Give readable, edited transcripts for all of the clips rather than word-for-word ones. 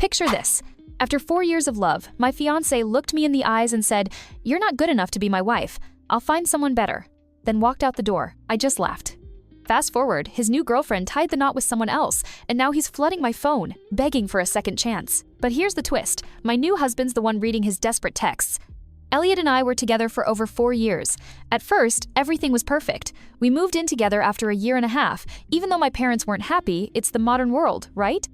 Picture this. After 4 years of love, my fiancé looked me in the eyes and said, "You're not good enough to be my wife. I'll find someone better." Then walked out the door. I just laughed. Fast forward, his new girlfriend tied the knot with someone else, and now he's flooding my phone, begging for a second chance. But here's the twist. My new husband's the one reading his desperate texts. Elliot and I were together for over 4 years. At first, everything was perfect. We moved in together after a year and a half. Even though my parents weren't happy, it's the modern world, right?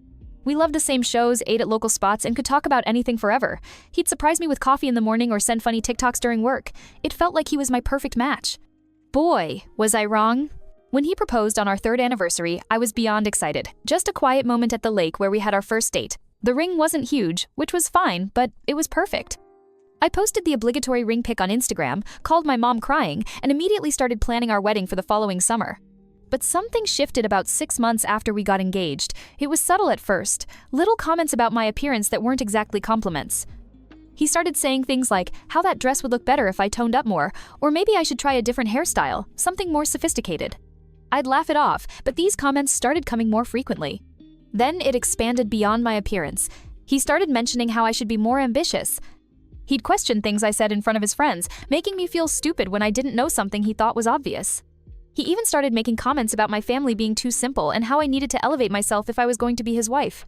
We loved the same shows, ate at local spots, and could talk about anything forever. He'd surprise me with coffee in the morning or send funny TikToks during work. It felt like he was my perfect match. Boy, was I wrong. When he proposed on our 3rd anniversary, I was beyond excited. Just a quiet moment at the lake where we had our first date. The ring wasn't huge, which was fine, but it was perfect. I posted the obligatory ring pic on Instagram, called my mom crying, and immediately started planning our wedding for the following summer. But something shifted about 6 months after we got engaged. It was subtle at first, little comments about my appearance that weren't exactly compliments. He started saying things like how that dress would look better if I toned up more, or maybe I should try a different hairstyle, something more sophisticated. I'd laugh it off, but these comments started coming more frequently. Then it expanded beyond my appearance. He started mentioning how I should be more ambitious. He'd question things I said in front of his friends, making me feel stupid when I didn't know something he thought was obvious. He even started making comments about my family being too simple and how I needed to elevate myself if I was going to be his wife.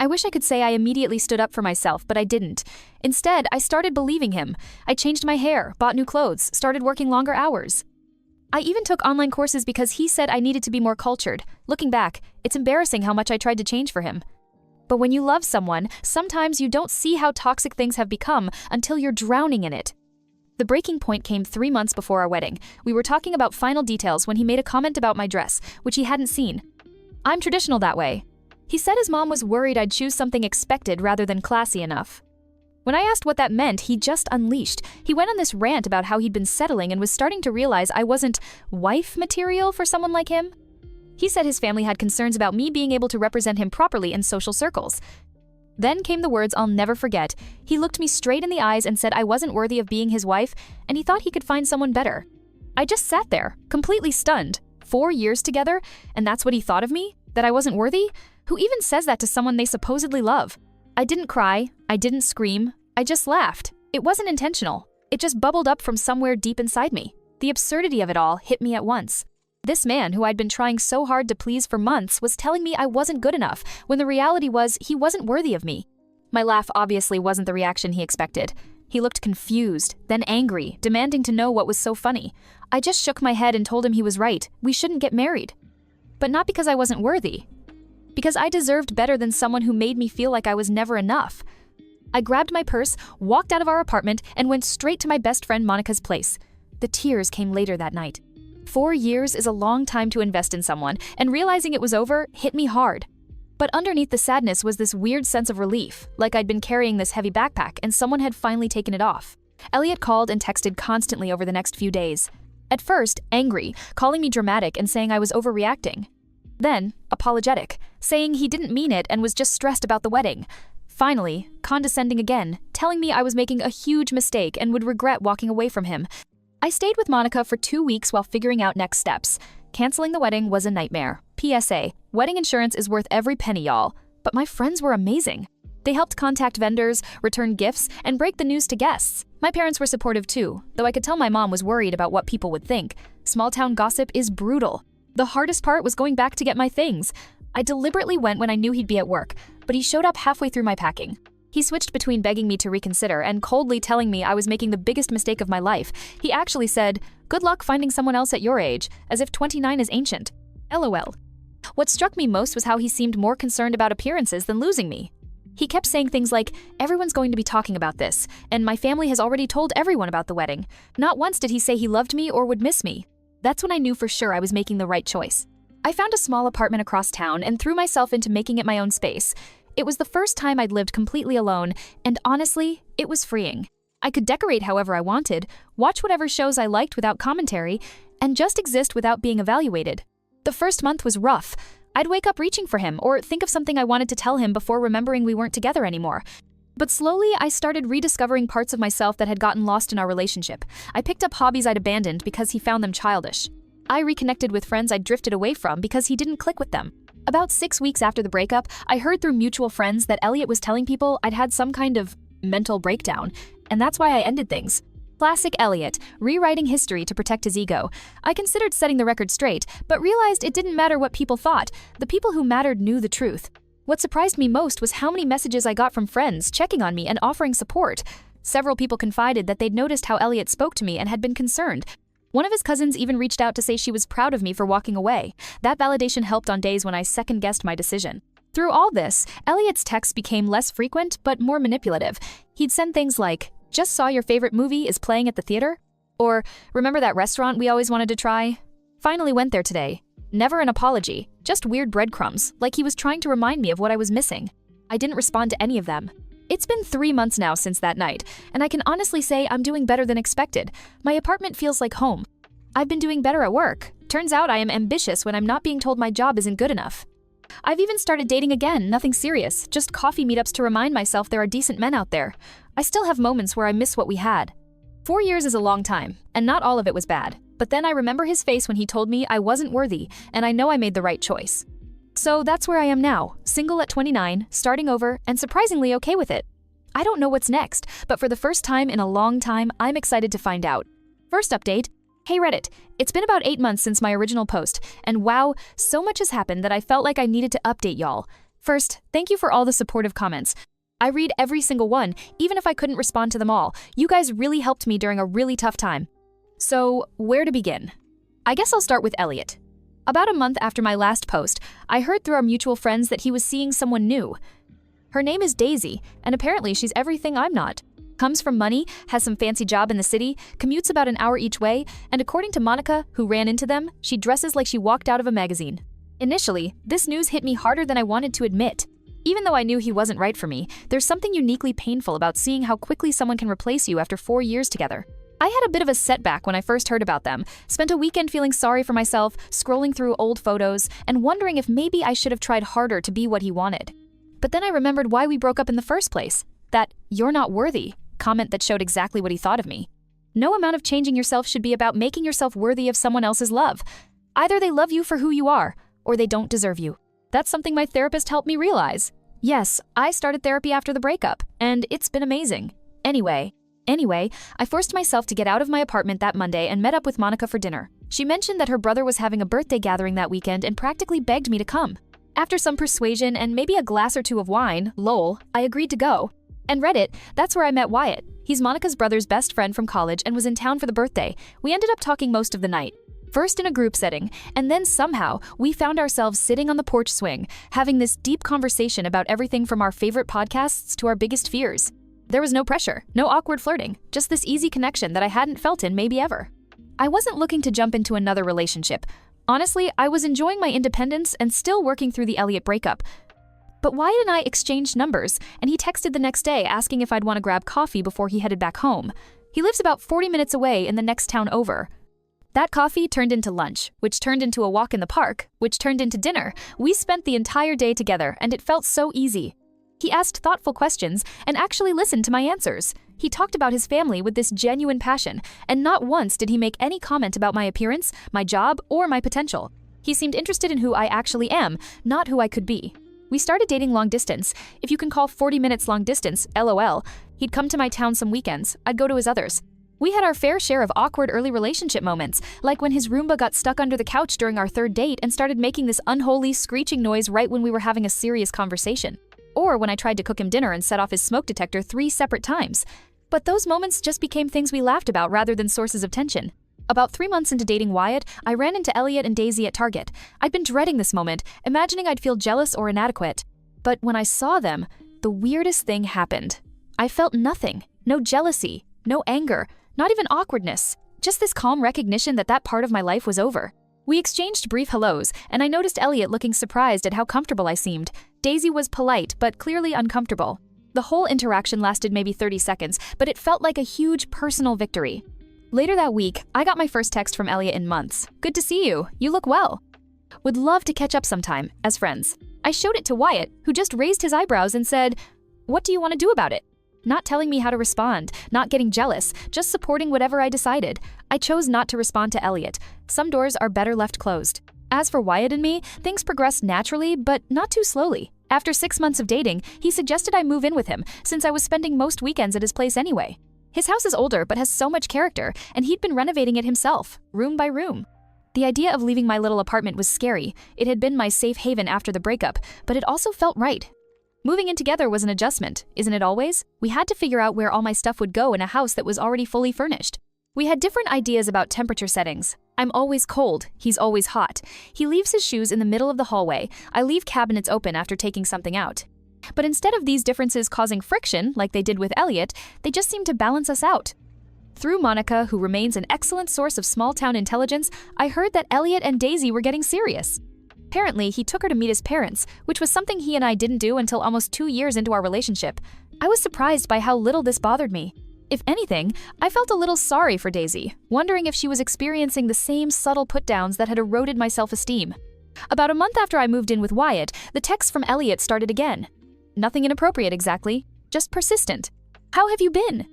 I wish I could say I immediately stood up for myself, but I didn't. Instead, I started believing him. I changed my hair, bought new clothes, started working longer hours. I even took online courses because he said I needed to be more cultured. Looking back, it's embarrassing how much I tried to change for him. But when you love someone, sometimes you don't see how toxic things have become until you're drowning in it. The breaking point came 3 months before our wedding. We were talking about final details when he made a comment about my dress, which he hadn't seen. I'm traditional that way. He said his mom was worried I'd choose something expected rather than classy enough. When I asked what that meant, he just unleashed. He went on this rant about how he'd been settling and was starting to realize I wasn't wife material for someone like him. He said his family had concerns about me being able to represent him properly in social circles. Then came the words I'll never forget. He looked me straight in the eyes and said I wasn't worthy of being his wife, and he thought he could find someone better. I just sat there, completely stunned. 4 years together, and that's what he thought of me? That I wasn't worthy? Who even says that to someone they supposedly love? I didn't cry. I didn't scream. I just laughed. It wasn't intentional. It just bubbled up from somewhere deep inside me. The absurdity of it all hit me at once. This man, who I'd been trying so hard to please for months, was telling me I wasn't good enough, when the reality was he wasn't worthy of me. My laugh obviously wasn't the reaction he expected. He looked confused, then angry, demanding to know what was so funny. I just shook my head and told him he was right. We shouldn't get married. But not because I wasn't worthy. Because I deserved better than someone who made me feel like I was never enough. I grabbed my purse, walked out of our apartment, and went straight to my best friend Monica's place. The tears came later that night. 4 years is a long time to invest in someone, and realizing it was over hit me hard. But underneath the sadness was this weird sense of relief, like I'd been carrying this heavy backpack and someone had finally taken it off. Elliot called and texted constantly over the next few days. At first, angry, calling me dramatic and saying I was overreacting. Then, apologetic, saying he didn't mean it and was just stressed about the wedding. Finally, condescending again, telling me I was making a huge mistake and would regret walking away from him. I stayed with Monica for 2 weeks while figuring out next steps. Canceling the wedding was a nightmare. PSA, wedding insurance is worth every penny, y'all. But my friends were amazing. They helped contact vendors, return gifts, and break the news to guests. My parents were supportive too, though I could tell my mom was worried about what people would think. Small-town gossip is brutal. The hardest part was going back to get my things. I deliberately went when I knew he'd be at work, but he showed up halfway through my packing. He switched between begging me to reconsider and coldly telling me I was making the biggest mistake of my life. He actually said, "Good luck finding someone else at your age," as if 29 is ancient. LOL. What struck me most was how he seemed more concerned about appearances than losing me. He kept saying things like, "Everyone's going to be talking about this, and my family has already told everyone about the wedding." Not once did he say he loved me or would miss me. That's when I knew for sure I was making the right choice. I found a small apartment across town and threw myself into making it my own space. It was the first time I'd lived completely alone, and honestly, it was freeing. I could decorate however I wanted, watch whatever shows I liked without commentary, and just exist without being evaluated. The first month was rough. I'd wake up reaching for him or think of something I wanted to tell him before remembering we weren't together anymore. But slowly, I started rediscovering parts of myself that had gotten lost in our relationship. I picked up hobbies I'd abandoned because he found them childish. I reconnected with friends I'd drifted away from because he didn't click with them. About 6 weeks after the breakup, I heard through mutual friends that Elliot was telling people I'd had some kind of mental breakdown, and that's why I ended things. Classic Elliot, rewriting history to protect his ego. I considered setting the record straight, but realized it didn't matter what people thought. The people who mattered knew the truth. What surprised me most was how many messages I got from friends checking on me and offering support. Several people confided that they'd noticed how Elliot spoke to me and had been concerned. One of his cousins even reached out to say she was proud of me for walking away. That validation helped on days when I second-guessed my decision. Through all this, Elliot's texts became less frequent but more manipulative. He'd send things like, "Just saw your favorite movie is playing at the theater?" Or, "Remember that restaurant we always wanted to try? Finally went there today." Never an apology, just weird breadcrumbs, like he was trying to remind me of what I was missing. I didn't respond to any of them. It's been 3 months now since that night, and I can honestly say I'm doing better than expected. My apartment feels like home. I've been doing better at work. Turns out I am ambitious when I'm not being told my job isn't good enough. I've even started dating again, nothing serious, just coffee meetups to remind myself there are decent men out there. I still have moments where I miss what we had. 4 years is a long time, and not all of it was bad. But then I remember his face when he told me I wasn't worthy, and I know I made the right choice. So that's where I am now, single at 29, starting over, and surprisingly okay with it. I don't know what's next, but for the first time in a long time, I'm excited to find out. First update. Hey Reddit, it's been about 8 months since my original post, and wow, so much has happened that I felt like I needed to update y'all. First, thank you for all the supportive comments. I read every single one, even if I couldn't respond to them all. You guys really helped me during a really tough time. So, where to begin? I guess I'll start with Elliot. About a month after my last post, I heard through our mutual friends that he was seeing someone new. Her name is Daisy, and apparently she's everything I'm not. Comes from money, has some fancy job in the city, commutes about an hour each way, and according to Monica, who ran into them, she dresses like she walked out of a magazine. Initially, this news hit me harder than I wanted to admit. Even though I knew he wasn't right for me, there's something uniquely painful about seeing how quickly someone can replace you after 4 years together. I had a bit of a setback when I first heard about them, spent a weekend feeling sorry for myself, scrolling through old photos, and wondering if maybe I should have tried harder to be what he wanted. But then I remembered why we broke up in the first place. That "you're not worthy" comment that showed exactly what he thought of me. No amount of changing yourself should be about making yourself worthy of someone else's love. Either they love you for who you are, or they don't deserve you. That's something my therapist helped me realize. Yes, I started therapy after the breakup, and it's been amazing. Anyway, I forced myself to get out of my apartment that Monday and met up with Monica for dinner. She mentioned that her brother was having a birthday gathering that weekend and practically begged me to come. After some persuasion and maybe a glass or two of wine, lol, I agreed to go. And Reddit, that's where I met Wyatt. He's Monica's brother's best friend from college and was in town for the birthday. We ended up talking most of the night. First in a group setting, and then somehow we found ourselves sitting on the porch swing, having this deep conversation about everything from our favorite podcasts to our biggest fears. There was no pressure, no awkward flirting, just this easy connection that I hadn't felt in maybe ever. I wasn't looking to jump into another relationship. Honestly, I was enjoying my independence and still working through the Elliot breakup. But Wyatt and I exchanged numbers, and he texted the next day asking if I'd want to grab coffee before he headed back home. He lives about 40 minutes away in the next town over. That coffee turned into lunch, which turned into a walk in the park, which turned into dinner. We spent the entire day together, and it felt so easy. He asked thoughtful questions and actually listened to my answers. He talked about his family with this genuine passion, and not once did he make any comment about my appearance, my job, or my potential. He seemed interested in who I actually am, not who I could be. We started dating long distance. If you can call 40 minutes long distance, LOL. He'd come to my town some weekends. I'd go to his others. We had our fair share of awkward early relationship moments, like when his Roomba got stuck under the couch during our third date and started making this unholy screeching noise right when we were having a serious conversation. Or when I tried to cook him dinner and set off his smoke detector 3 separate times. But those moments just became things we laughed about rather than sources of tension. About 3 months into dating Wyatt, I ran into Elliot and Daisy at Target. I'd been dreading this moment, imagining I'd feel jealous or inadequate. But when I saw them, the weirdest thing happened. I felt nothing. No jealousy, no anger, not even awkwardness. Just this calm recognition that that part of my life was over. We exchanged brief hellos, and I noticed Elliot looking surprised at how comfortable I seemed. Daisy was polite, but clearly uncomfortable. The whole interaction lasted maybe 30 seconds, but it felt like a huge personal victory. Later that week, I got my first text from Elliot in months. "Good to see you. You look well. Would love to catch up sometime, as friends." I showed it to Wyatt, who just raised his eyebrows and said, "What do you want to do about it?" Not telling me how to respond, not getting jealous, just supporting whatever I decided. I chose not to respond to Elliot. Some doors are better left closed. As for Wyatt and me, things progressed naturally, but not too slowly. After 6 months of dating, he suggested I move in with him, since I was spending most weekends at his place anyway. His house is older but has so much character, and he'd been renovating it himself, room by room. The idea of leaving my little apartment was scary. It had been my safe haven after the breakup, but it also felt right. Moving in together was an adjustment, isn't it always? We had to figure out where all my stuff would go in a house that was already fully furnished. We had different ideas about temperature settings. I'm always cold, he's always hot. He leaves his shoes in the middle of the hallway. I leave cabinets open after taking something out. But instead of these differences causing friction, like they did with Elliot, they just seem to balance us out. Through Monica, who remains an excellent source of small-town intelligence, I heard that Elliot and Daisy were getting serious. Apparently, he took her to meet his parents, which was something he and I didn't do until almost 2 years into our relationship. I was surprised by how little this bothered me. If anything, I felt a little sorry for Daisy, wondering if she was experiencing the same subtle put-downs that had eroded my self-esteem. About a month after I moved in with Wyatt, the texts from Elliot started again. Nothing inappropriate exactly, just persistent. How have you been?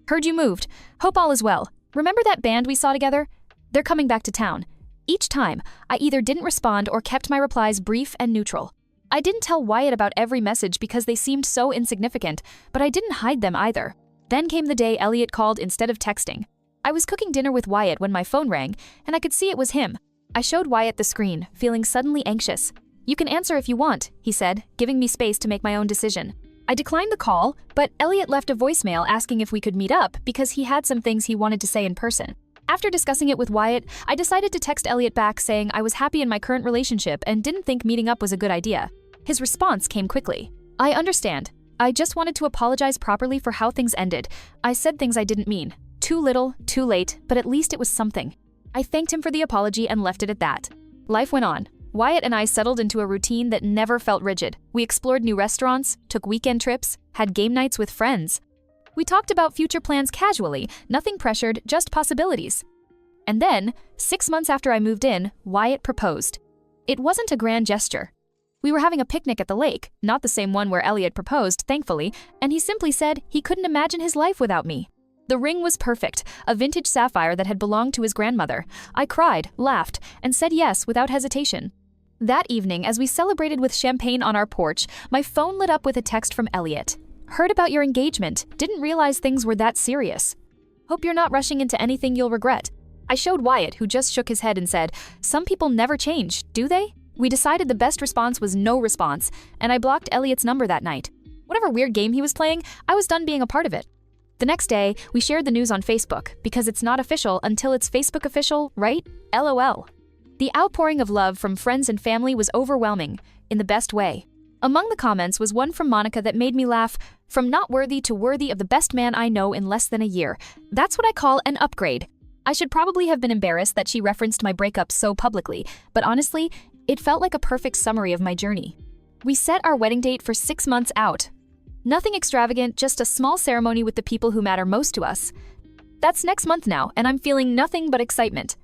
Heard you moved. Hope all is well. Remember that band we saw together? They're coming back to town. Each time, I either didn't respond or kept my replies brief and neutral. I didn't tell Wyatt about every message because they seemed so insignificant, but I didn't hide them either. Then came the day Elliot called instead of texting. I was cooking dinner with Wyatt when my phone rang, and I could see it was him. I showed Wyatt the screen, feeling suddenly anxious. You can answer if you want, he said, giving me space to make my own decision. I declined the call, but Elliot left a voicemail asking if we could meet up because he had some things he wanted to say in person. After discussing it with Wyatt, I decided to text Elliot back saying I was happy in my current relationship and didn't think meeting up was a good idea. His response came quickly. I understand. I just wanted to apologize properly for how things ended. I said things I didn't mean. Too little, too late, but at least it was something. I thanked him for the apology and left it at that. Life went on. Wyatt and I settled into a routine that never felt rigid. We explored new restaurants, took weekend trips, had game nights with friends. We talked about future plans casually, nothing pressured, just possibilities. And then, 6 months after I moved in, Wyatt proposed. It wasn't a grand gesture. We were having a picnic at the lake, not the same one where Elliot proposed, thankfully, and he simply said he couldn't imagine his life without me. The ring was perfect, a vintage sapphire that had belonged to his grandmother. I cried, laughed, and said yes without hesitation. That evening, as we celebrated with champagne on our porch, my phone lit up with a text from Elliot. Heard about your engagement, didn't realize things were that serious. Hope you're not rushing into anything you'll regret. I showed Wyatt, who just shook his head and said, some people never change, do they? We decided the best response was no response, and I blocked Elliot's number that night. Whatever weird game he was playing, I was done being a part of it. The next day, we shared the news on Facebook, because it's not official until it's Facebook official, right? LOL. The outpouring of love from friends and family was overwhelming, in the best way. Among the comments was one from Monica that made me laugh, from not worthy to worthy of the best man I know in less than a year. That's what I call an upgrade. I should probably have been embarrassed that she referenced my breakup so publicly, but honestly, it felt like a perfect summary of my journey. We set our wedding date for 6 months out. Nothing extravagant, just a small ceremony with the people who matter most to us. That's next month now, and I'm feeling nothing but excitement.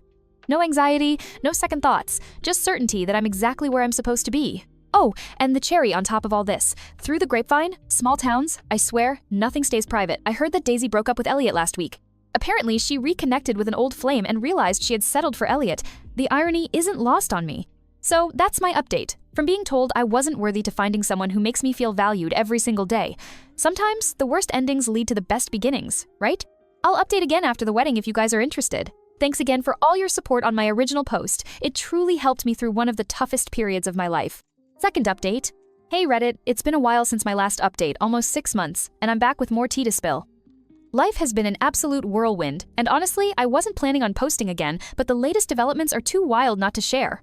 No anxiety, no second thoughts, just certainty that I'm exactly where I'm supposed to be. Oh, and the cherry on top of all this. Through the grapevine, small towns, I swear, nothing stays private. I heard that Daisy broke up with Elliot last week. Apparently, she reconnected with an old flame and realized she had settled for Elliot. The irony isn't lost on me. So that's my update. From being told I wasn't worthy to finding someone who makes me feel valued every single day. Sometimes the worst endings lead to the best beginnings, right? I'll update again after the wedding if you guys are interested. Thanks again for all your support on my original post. It truly helped me through one of the toughest periods of my life. Second update. Hey Reddit, it's been a while since my last update, almost 6 months, and I'm back with more tea to spill. Life has been an absolute whirlwind, and honestly, I wasn't planning on posting again, but the latest developments are too wild not to share.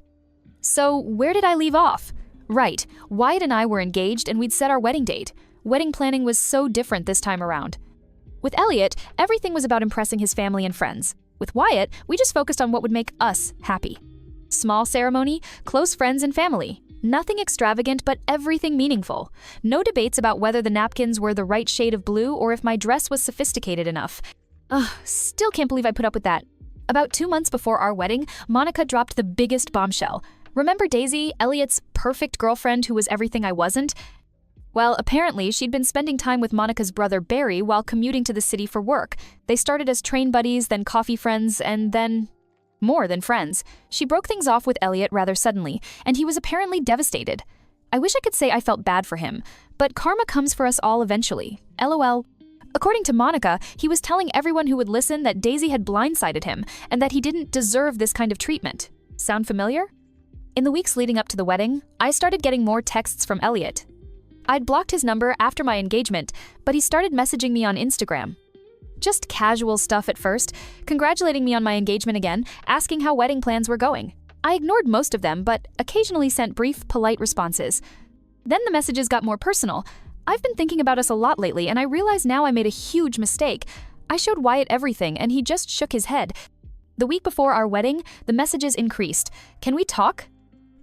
So, where did I leave off? Right, Wyatt and I were engaged and we'd set our wedding date. Wedding planning was so different this time around. With Elliot, everything was about impressing his family and friends. With Wyatt, we just focused on what would make us happy. Small ceremony, close friends and family. Nothing extravagant, but everything meaningful. No debates about whether the napkins were the right shade of blue or if my dress was sophisticated enough. Still can't believe I put up with that. About 2 months before our wedding, Monica dropped the biggest bombshell. Remember Daisy, Elliot's perfect girlfriend who was everything I wasn't? Well, apparently she'd been spending time with Monica's brother Barry while commuting to the city for work. They started as train buddies, then coffee friends, and then... more than friends. She broke things off with Elliot rather suddenly, and he was apparently devastated. I wish I could say I felt bad for him, but karma comes for us all eventually. LOL. According to Monica, he was telling everyone who would listen that Daisy had blindsided him and that he didn't deserve this kind of treatment. Sound familiar? In the weeks leading up to the wedding, I started getting more texts from Elliot. I'd blocked his number after my engagement, but he started messaging me on Instagram. Just casual stuff at first, congratulating me on my engagement again, asking how wedding plans were going. I ignored most of them, but occasionally sent brief, polite responses. Then the messages got more personal. I've been thinking about us a lot lately, and I realize now I made a huge mistake. I showed Wyatt everything, and he just shook his head. The week before our wedding, the messages increased. Can we talk?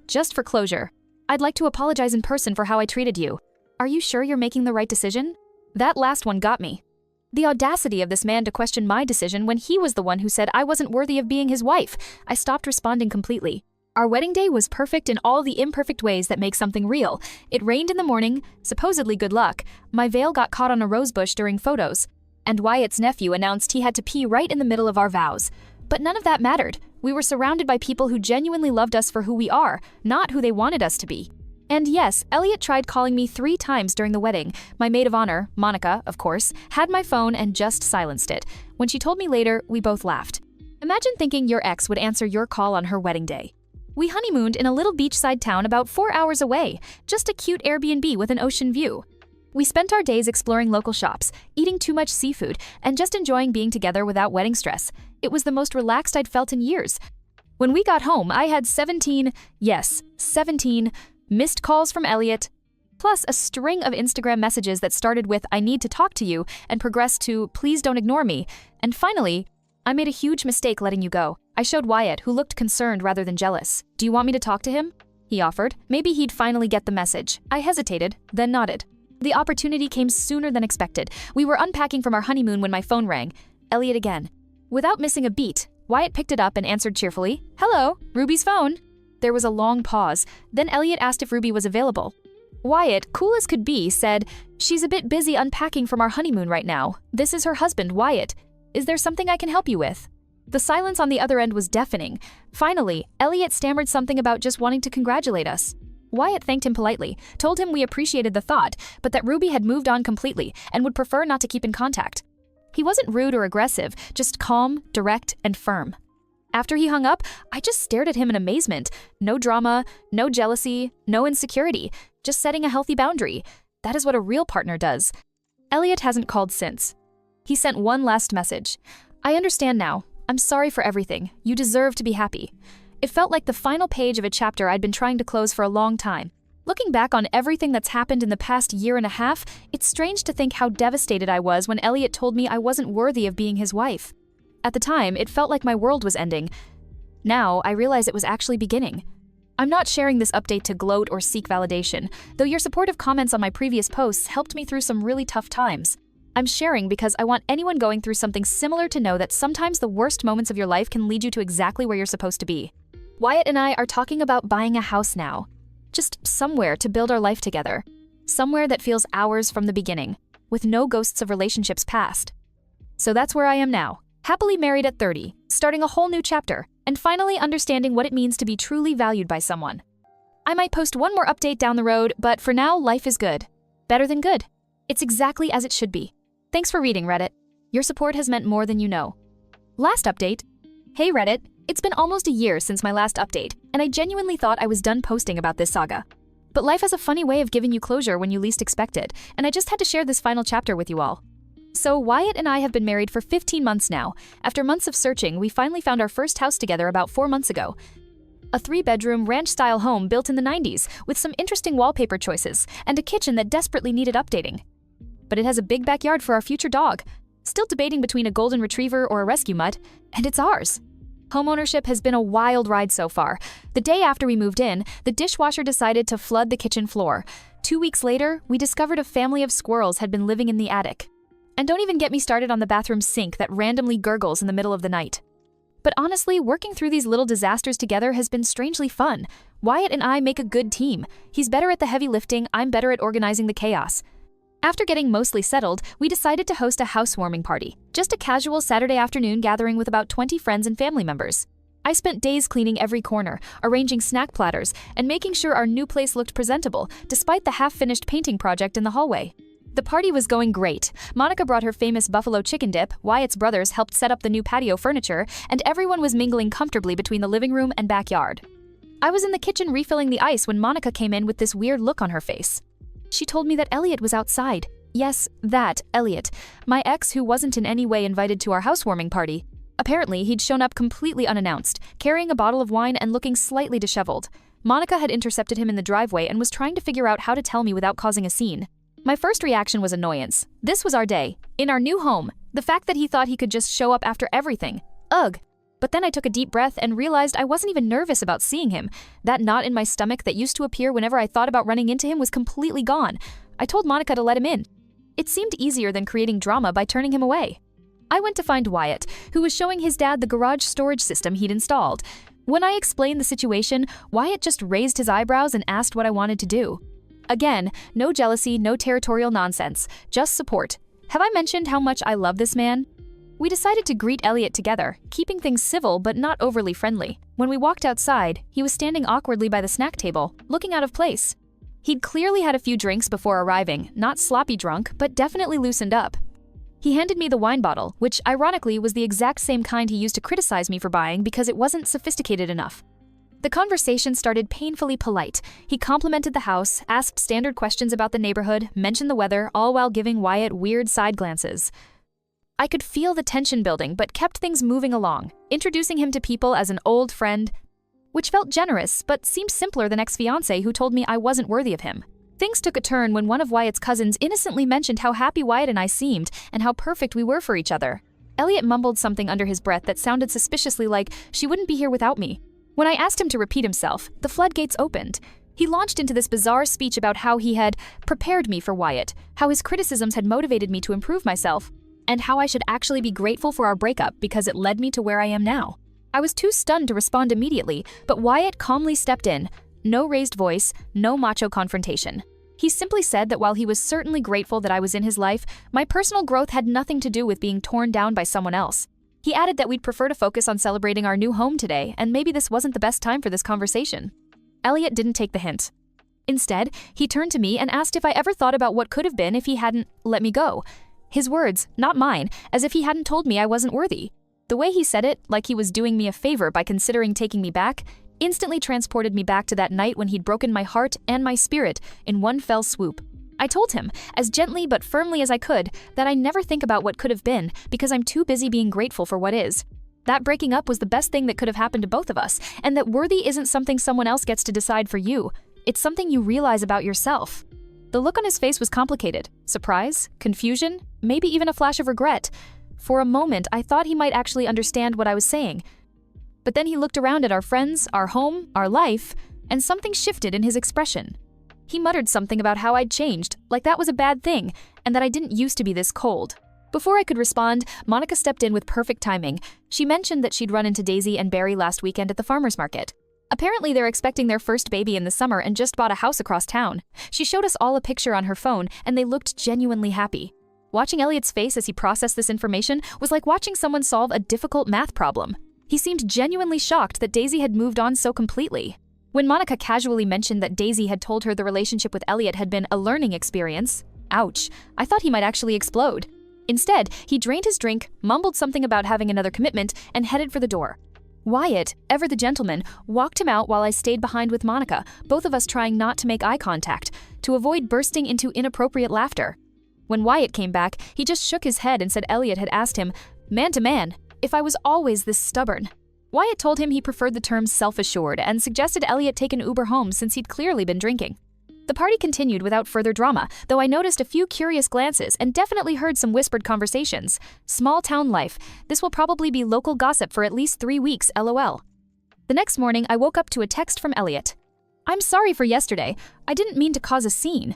Just for closure. I'd like to apologize in person for how I treated you. Are you sure you're making the right decision? That last one got me. The audacity of this man to question my decision when he was the one who said I wasn't worthy of being his wife. I stopped responding completely. Our wedding day was perfect in all the imperfect ways that make something real. It rained in the morning, supposedly good luck. My veil got caught on a rosebush during photos. And Wyatt's nephew announced he had to pee right in the middle of our vows. But none of that mattered. We were surrounded by people who genuinely loved us for who we are, not who they wanted us to be. And yes, Elliot tried calling me 3 times during the wedding. My maid of honor, Monica, of course, had my phone and just silenced it. When she told me later, we both laughed. Imagine thinking your ex would answer your call on her wedding day. We honeymooned in a little beachside town about 4 hours away, just a cute Airbnb with an ocean view. We spent our days exploring local shops, eating too much seafood, and just enjoying being together without wedding stress. It was the most relaxed I'd felt in years. When we got home, I had 17 missed calls from Elliot, plus a string of Instagram messages that started with "I need to talk to you" and progressed to "please don't ignore me." And finally, I made a huge mistake letting you go. I showed Wyatt, who looked concerned rather than jealous. "Do you want me to talk to him?" He offered. Maybe he'd finally get the message. I hesitated, then nodded. The opportunity came sooner than expected. We were unpacking from our honeymoon when my phone rang. Elliot again. Without missing a beat, Wyatt picked it up and answered cheerfully, "Hello, Ruby's phone." There was a long pause. Then Elliot asked if Ruby was available. Wyatt, cool as could be, said, "She's a bit busy unpacking from our honeymoon right now. This is her husband, Wyatt. Is there something I can help you with?" The silence on the other end was deafening. Finally, Elliot stammered something about just wanting to congratulate us. Wyatt thanked him politely, told him we appreciated the thought, but that Ruby had moved on completely and would prefer not to keep in contact. He wasn't rude or aggressive, just calm, direct, and firm. After he hung up, I just stared at him in amazement. No drama, no jealousy, no insecurity, just setting a healthy boundary. That is what a real partner does. Elliot hasn't called since. He sent one last message. "I understand now. I'm sorry for everything. You deserve to be happy." It felt like the final page of a chapter I'd been trying to close for a long time. Looking back on everything that's happened in the past year and a half, it's strange to think how devastated I was when Elliot told me I wasn't worthy of being his wife. At the time, it felt like my world was ending. Now, I realize it was actually beginning. I'm not sharing this update to gloat or seek validation, though your supportive comments on my previous posts helped me through some really tough times. I'm sharing because I want anyone going through something similar to know that sometimes the worst moments of your life can lead you to exactly where you're supposed to be. Wyatt and I are talking about buying a house now. Just somewhere to build our life together. Somewhere that feels ours from the beginning, with no ghosts of relationships past. So that's where I am now. Happily married at 30, starting a whole new chapter, and finally understanding what it means to be truly valued by someone. I might post one more update down the road, but for now, life is good. Better than good. It's exactly as it should be. Thanks for reading, Reddit. Your support has meant more than you know. Last update. Hey Reddit, it's been almost a year since my last update, and I genuinely thought I was done posting about this saga. But life has a funny way of giving you closure when you least expect it, and I just had to share this final chapter with you all. So Wyatt and I have been married for 15 months now. After months of searching, we finally found our first house together about 4 months ago. A 3-bedroom, ranch-style home built in the 90s, with some interesting wallpaper choices, and a kitchen that desperately needed updating. But it has a big backyard for our future dog. Still debating between a golden retriever or a rescue mutt, and it's ours. Homeownership has been a wild ride so far. The day after we moved in, the dishwasher decided to flood the kitchen floor. 2 weeks later, we discovered a family of squirrels had been living in the attic. And don't even get me started on the bathroom sink that randomly gurgles in the middle of the night. But honestly, working through these little disasters together has been strangely fun. Wyatt and I make a good team. He's better at the heavy lifting, I'm better at organizing the chaos. After getting mostly settled, we decided to host a housewarming party. Just a casual Saturday afternoon gathering with about 20 friends and family members. I spent days cleaning every corner, arranging snack platters, and making sure our new place looked presentable, despite the half-finished painting project in the hallway. The party was going great. Monica brought her famous buffalo chicken dip, Wyatt's brothers helped set up the new patio furniture, and everyone was mingling comfortably between the living room and backyard. I was in the kitchen refilling the ice when Monica came in with this weird look on her face. She told me that Elliot was outside. Yes, that Elliot, my ex who wasn't in any way invited to our housewarming party. Apparently, he'd shown up completely unannounced, carrying a bottle of wine and looking slightly disheveled. Monica had intercepted him in the driveway and was trying to figure out how to tell me without causing a scene. My first reaction was annoyance. This was our day, in our new home. The fact that he thought he could just show up after everything. Ugh. But then I took a deep breath and realized I wasn't even nervous about seeing him. That knot in my stomach that used to appear whenever I thought about running into him was completely gone. I told Monica to let him in. It seemed easier than creating drama by turning him away. I went to find Wyatt, who was showing his dad the garage storage system he'd installed. When I explained the situation, Wyatt just raised his eyebrows and asked what I wanted to do. Again, no jealousy, no territorial nonsense, just support. Have I mentioned how much I love this man? We decided to greet Elliot together, keeping things civil but not overly friendly. When we walked outside, he was standing awkwardly by the snack table, looking out of place. He'd clearly had a few drinks before arriving, not sloppy drunk, but definitely loosened up. He handed me the wine bottle, which ironically was the exact same kind he used to criticize me for buying because it wasn't sophisticated enough. The conversation started painfully polite. He complimented the house, asked standard questions about the neighborhood, mentioned the weather, all while giving Wyatt weird side glances. I could feel the tension building, but kept things moving along, introducing him to people as an old friend, which felt generous, but seemed simpler than ex-fiancé who told me I wasn't worthy of him. Things took a turn when one of Wyatt's cousins innocently mentioned how happy Wyatt and I seemed and how perfect we were for each other. Elliot mumbled something under his breath that sounded suspiciously like she wouldn't be here without me. When I asked him to repeat himself, the floodgates opened. He launched into this bizarre speech about how he had prepared me for Wyatt, how his criticisms had motivated me to improve myself, and how I should actually be grateful for our breakup because it led me to where I am now. I was too stunned to respond immediately, but Wyatt calmly stepped in. No raised voice, no macho confrontation. He simply said that while he was certainly grateful that I was in his life, my personal growth had nothing to do with being torn down by someone else. He added that we'd prefer to focus on celebrating our new home today, and maybe this wasn't the best time for this conversation. Elliot didn't take the hint. Instead, he turned to me and asked if I ever thought about what could have been if he hadn't let me go. His words, not mine, as if he hadn't told me I wasn't worthy. The way he said it, like he was doing me a favor by considering taking me back, instantly transported me back to that night when he'd broken my heart and my spirit in one fell swoop. I told him, as gently but firmly as I could, that I never think about what could have been because I'm too busy being grateful for what is. That breaking up was the best thing that could have happened to both of us, and that worthy isn't something someone else gets to decide for you. It's something you realize about yourself. The look on his face was complicated. Surprise, confusion, maybe even a flash of regret. For a moment, I thought he might actually understand what I was saying. But then he looked around at our friends, our home, our life, and something shifted in his expression. He muttered something about how I'd changed, like that was a bad thing, and that I didn't used to be this cold. Before I could respond, Monica stepped in with perfect timing. She mentioned that she'd run into Daisy and Barry last weekend at the farmer's market. Apparently, they're expecting their first baby in the summer and just bought a house across town. She showed us all a picture on her phone, and they looked genuinely happy. Watching Elliot's face as he processed this information was like watching someone solve a difficult math problem. He seemed genuinely shocked that Daisy had moved on so completely. When Monica casually mentioned that Daisy had told her the relationship with Elliot had been a learning experience, ouch, I thought he might actually explode. Instead, he drained his drink, mumbled something about having another commitment, and headed for the door. Wyatt, ever the gentleman, walked him out while I stayed behind with Monica, both of us trying not to make eye contact, to avoid bursting into inappropriate laughter. When Wyatt came back, he just shook his head and said Elliot had asked him, man to man, if I was always this stubborn. Wyatt told him he preferred the term self-assured and suggested Elliot take an Uber home since he'd clearly been drinking. The party continued without further drama, though I noticed a few curious glances and definitely heard some whispered conversations. Small town life. This will probably be local gossip for at least 3 weeks, LOL. The next morning, I woke up to a text from Elliot. I'm sorry for yesterday. I didn't mean to cause a scene.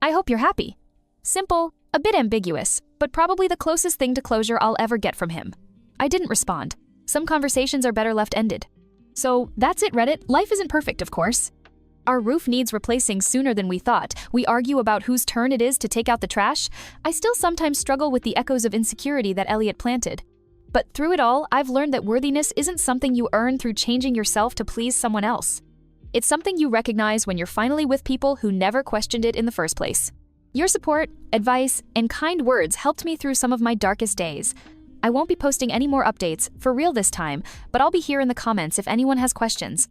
I hope you're happy. Simple, a bit ambiguous, but probably the closest thing to closure I'll ever get from him. I didn't respond. Some conversations are better left ended. So that's it, Reddit. Life isn't perfect, of course. Our roof needs replacing sooner than we thought. We argue about whose turn it is to take out the trash. I still sometimes struggle with the echoes of insecurity that Elliot planted. But through it all, I've learned that worthiness isn't something you earn through changing yourself to please someone else. It's something you recognize when you're finally with people who never questioned it in the first place. Your support, advice, and kind words helped me through some of my darkest days. I won't be posting any more updates, for real this time, but I'll be here in the comments if anyone has questions.